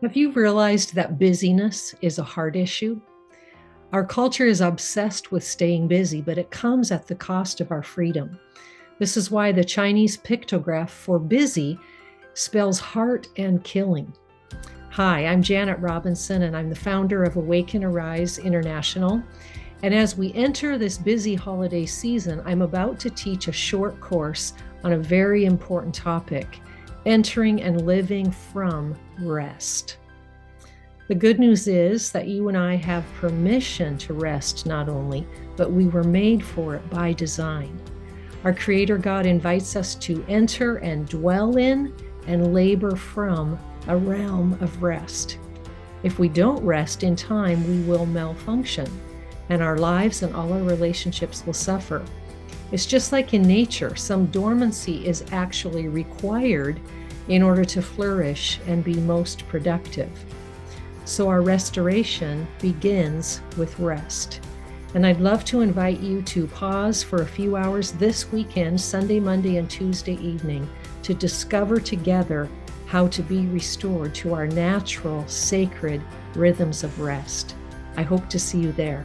Have you realized that busyness is a heart issue? Our culture is obsessed with staying busy, but it comes at the cost of our freedom. This is why the Chinese pictograph for busy spells heart and killing. Hi, I'm Janet Robinson, and I'm the founder of Awaken Arise International. And as we enter this busy holiday season, I'm about to teach a short course on a very important topic: entering and living from rest. The good news is that you and I have permission to rest not only, but we were made for it by design. Our Creator God invites us to enter and dwell in and labor from a realm of rest. If we don't rest in time, we will malfunction, and our lives and all our relationships will suffer. It's just like in nature, some dormancy is actually required in order to flourish and be most productive. So our restoration begins with rest. And I'd love to invite you to pause for a few hours this weekend, Sunday, Monday, and Tuesday evening, to discover together how to be restored to our natural, sacred rhythms of rest. I hope to see you there.